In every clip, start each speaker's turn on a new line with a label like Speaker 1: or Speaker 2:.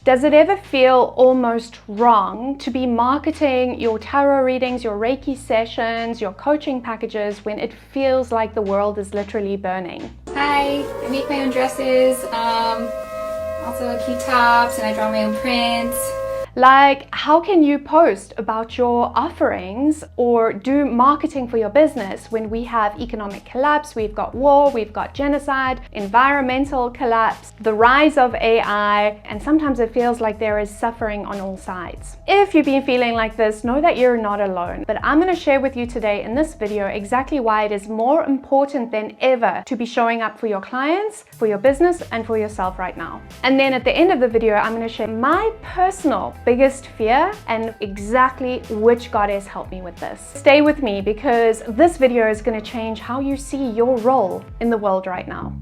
Speaker 1: Does it ever feel almost wrong to be marketing your tarot readings, your Reiki sessions, your coaching packages when it feels like the world is literally burning?
Speaker 2: Hi, I make my own dresses, also cute tops, and I draw my own prints.
Speaker 1: Like, how can you post about your offerings or do marketing for your business when we have economic collapse, we've got war, we've got genocide, environmental collapse, the rise of AI, and sometimes it feels like there is suffering on all sides. If you've been feeling like this, know that you're not alone. But I'm going to share with you today in this video exactly why it is more important than ever to be showing up for your clients, for your business, and for yourself right now. And then at the end of the video, I'm going to share my personal biggest fear and exactly which goddess helped me with this. Stay with me because this video is going to change how you see your role in the world right now.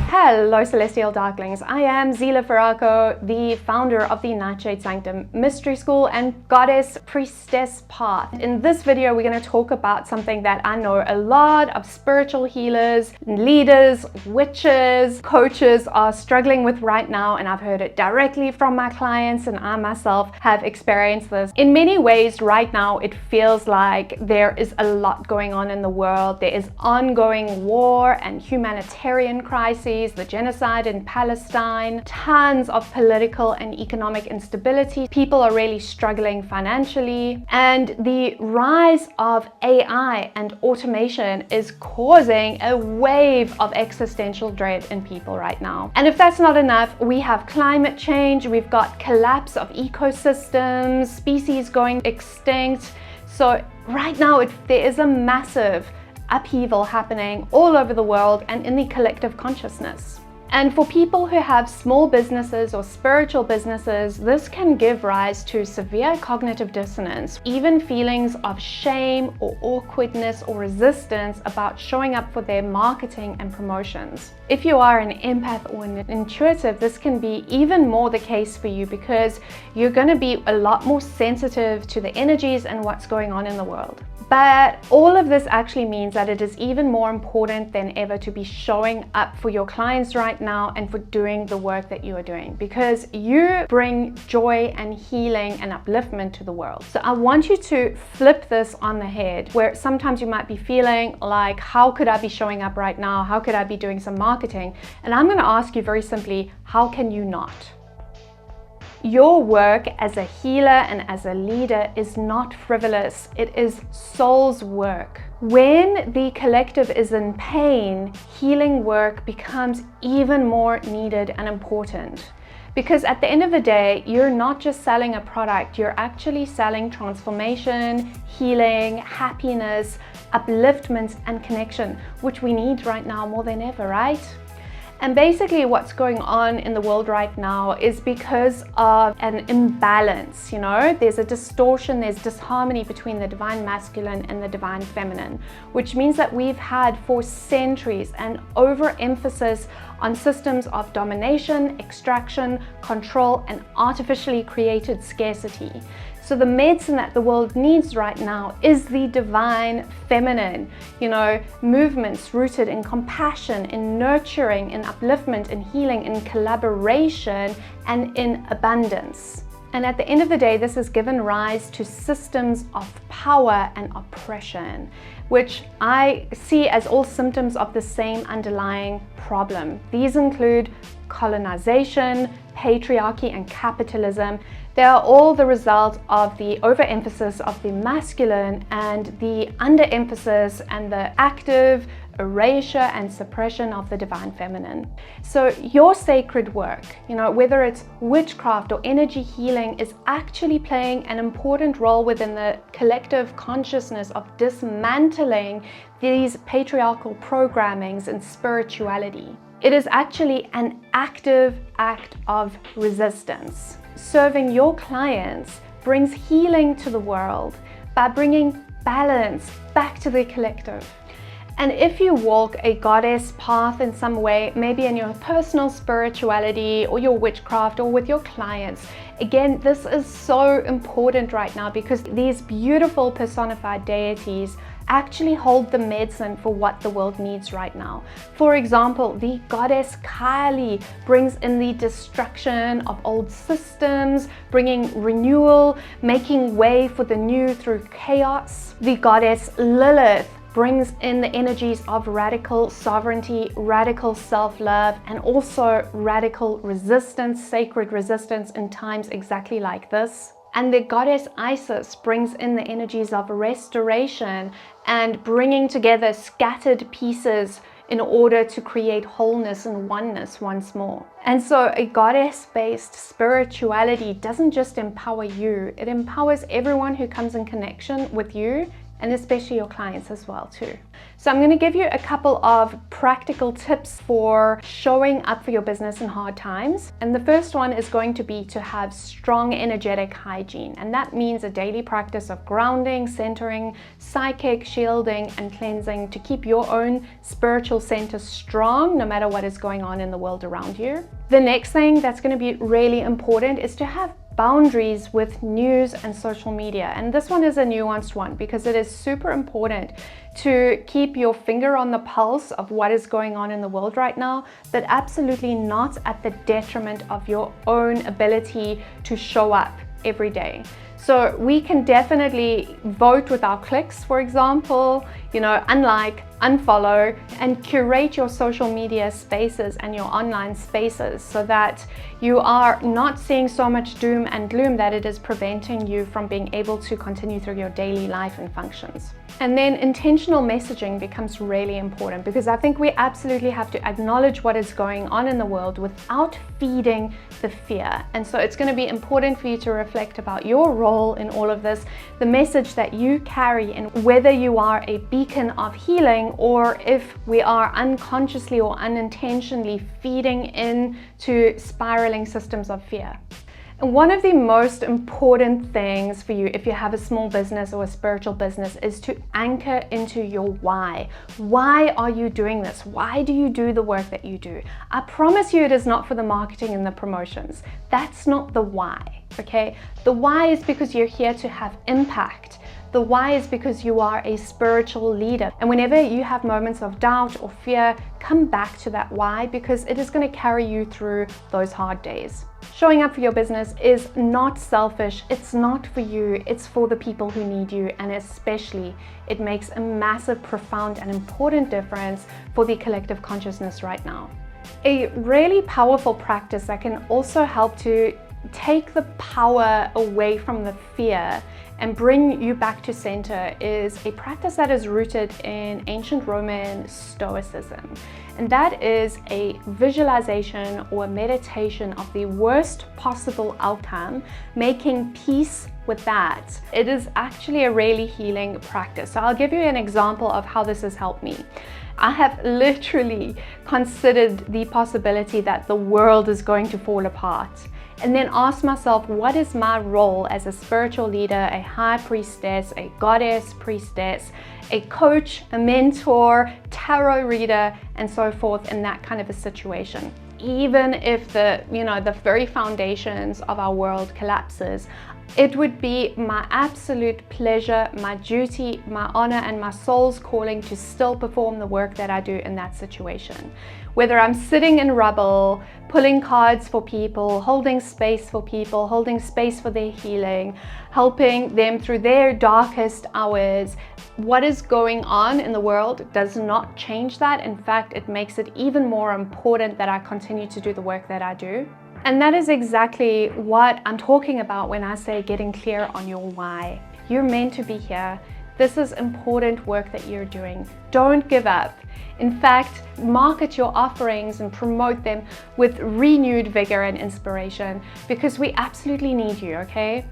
Speaker 1: Hello Celestial Darklings, I am Zila Farako, the founder of the Nightshade Sanctum Mystery School and Goddess Priestess Path. In this video we're going to talk about something that I know a lot of spiritual healers, leaders, witches, coaches are struggling with right now, and I've heard it directly from my clients and I myself have experienced this. In many ways right now it feels like there is a lot going on in the world. There is ongoing war and humanitarian crises, the genocide in Palestine, tons of political and economic instability. People are really struggling financially, and the rise of AI and automation is causing a wave of existential dread in people right now. And if that's not enough, we have climate change, we've got collapse of ecosystems, species going extinct. So right now there is a massive upheaval happening all over the world and in the collective consciousness. And for people who have small businesses or spiritual businesses, this can give rise to severe cognitive dissonance, even feelings of shame or awkwardness or resistance about showing up for their marketing and promotions. If you are an empath or an intuitive, this can be even more the case for you because you're going to be a lot more sensitive to the energies and what's going on in the world. But all of this actually means that it is even more important than ever to be showing up for your clients right now and for doing the work that you are doing, because you bring joy and healing and upliftment to the world. So I want you to flip this on the head, where sometimes you might be feeling like, how could I be showing up right now? How could I be doing some marketing? And I'm going to ask you very simply, how can you not? Your work as a healer and as a leader is not frivolous, it is soul's work. When the collective is in pain, healing work becomes even more needed and important. Because at the end of the day, you're not just selling a product, you're actually selling transformation, healing, happiness, upliftment, and connection, which we need right now more than ever, right? And basically what's going on in the world right now is because of an imbalance, you know, there's a distortion, there's disharmony between the divine masculine and the divine feminine, which means that we've had for centuries an overemphasis on systems of domination, extraction, control, and artificially created scarcity. So the medicine that the world needs right now is the divine feminine, you know, movements rooted in compassion, in nurturing, in upliftment, in healing, in collaboration, and in abundance. And at the end of the day, this has given rise to systems of power and oppression, which I see as all symptoms of the same underlying problem. These include colonization, patriarchy, and capitalism. They are all the result of the overemphasis of the masculine and the underemphasis and the active erasure and suppression of the divine feminine. So your sacred work, you know, whether it's witchcraft or energy healing, is actually playing an important role within the collective consciousness of dismantling these patriarchal programmings and spirituality. It is actually an active act of resistance. Serving your clients brings healing to the world by bringing balance back to the collective. And if you walk a goddess path in some way, maybe in your personal spirituality or your witchcraft or with your clients, again, this is so important right now because these beautiful personified deities actually hold the medicine for what the world needs right now. For example, the goddess Kali brings in the destruction of old systems, bringing renewal, making way for the new through chaos. The goddess Lilith brings in the energies of radical sovereignty, radical self-love, and also radical resistance, sacred resistance in times exactly like this. And the goddess Isis brings in the energies of restoration and bringing together scattered pieces in order to create wholeness and oneness once more. And so a goddess-based spirituality doesn't just empower you, it empowers everyone who comes in connection with you, and especially your clients as well too. So I'm going to give you a couple of practical tips for showing up for your business in hard times. And the first one is going to be to have strong energetic hygiene. And that means a daily practice of grounding, centering, psychic, shielding, and cleansing to keep your own spiritual center strong no matter what is going on in the world around you. The next thing that's going to be really important is to have boundaries with news and social media. And this one is a nuanced one because it is super important to keep your finger on the pulse of what is going on in the world right now, but absolutely not at the detriment of your own ability to show up every day. So we can definitely vote with our clicks, for example, unlike, unfollow, and curate your social media spaces and your online spaces so that you are not seeing so much doom and gloom that it is preventing you from being able to continue through your daily life and functions. And then intentional messaging becomes really important because I think we absolutely have to acknowledge what is going on in the world without feeding the fear. And so it's going to be important for you to reflect about your role in all of this, the message that you carry, and whether you are a beacon of healing or if we are unconsciously or unintentionally feeding into spiraling systems of fear. And one of the most important things for you if you have a small business or a spiritual business is to anchor into your why. Why are you doing this? Why do you do the work that you do? I promise you it is not for the marketing and the promotions. That's not the why, okay? The why is because you're here to have impact. The why is because you are a spiritual leader. And whenever you have moments of doubt or fear, come back to that why because it is going to carry you through those hard days. Showing up for your business is not selfish. It's not for you. It's for the people who need you. And especially, it makes a massive, profound, and important difference for the collective consciousness right now. A really powerful practice that can also help to take the power away from the fear and bring you back to center is a practice that is rooted in ancient Roman Stoicism. And that is a visualization or meditation of the worst possible outcome, making peace with that. It is actually a really healing practice. So I'll give you an example of how this has helped me. I have literally considered the possibility that the world is going to fall apart, and then ask myself, what is my role as a spiritual leader, a high priestess, a goddess priestess, a coach, a mentor, tarot reader, and so forth in that kind of a situation. Even if the very foundations of our world collapses, it would be my absolute pleasure, my duty, my honor, and my soul's calling to still perform the work that I do in that situation. Whether I'm sitting in rubble, pulling cards for people, holding space for people, holding space for their healing, helping them through their darkest hours, what is going on in the world does not change that. In fact, it makes it even more important that I continue to do the work that I do. And that is exactly what I'm talking about when I say getting clear on your why. You're meant to be here. This is important work that you're doing. Don't give up. In fact, market your offerings and promote them with renewed vigor and inspiration because we absolutely need you, okay?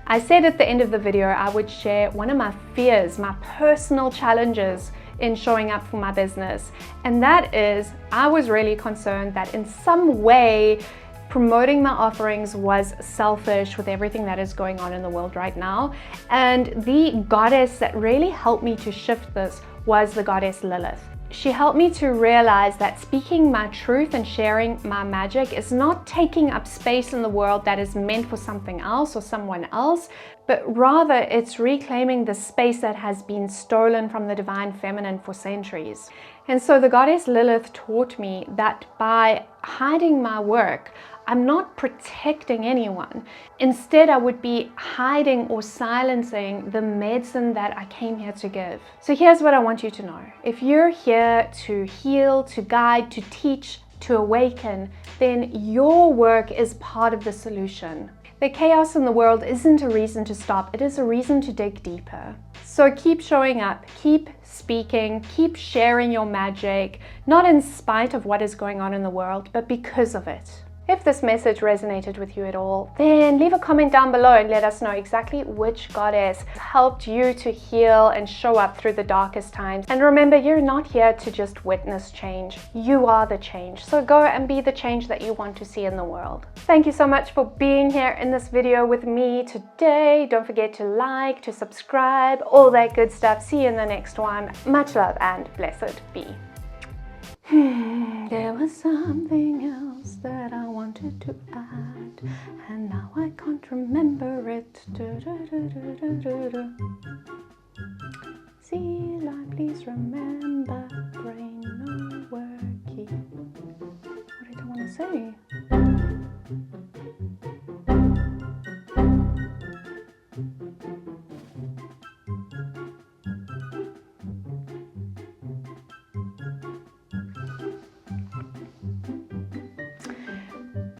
Speaker 1: I said at the end of the video I would share one of my fears, my personal challenges in showing up for my business. And that is, I was really concerned that in some way, promoting my offerings was selfish with everything that is going on in the world right now. And the goddess that really helped me to shift this was the goddess Lilith. She helped me to realize that speaking my truth and sharing my magic is not taking up space in the world that is meant for something else or someone else, but rather it's reclaiming the space that has been stolen from the divine feminine for centuries. And so the goddess Lilith taught me that by hiding my work, I'm not protecting anyone. Instead, I would be hiding or silencing the medicine that I came here to give. So here's what I want you to know. If you're here to heal, to guide, to teach, to awaken, then your work is part of the solution. The chaos in the world isn't a reason to stop, it is a reason to dig deeper. So keep showing up, keep speaking, keep sharing your magic, not in spite of what is going on in the world, but because of it. If this message resonated with you at all, then leave a comment down below and let us know exactly which goddess helped you to heal and show up through the darkest times. And remember, you're not here to just witness change. You are the change. So go and be the change that you want to see in the world. Thank you so much for being here in this video with me today. Don't forget to like, to subscribe, all that good stuff. See you in the next one. Much love and blessed be. There was something else that I wanted to add, and now I can't remember it. Zila, please remember, brain no worky. What did I want to say?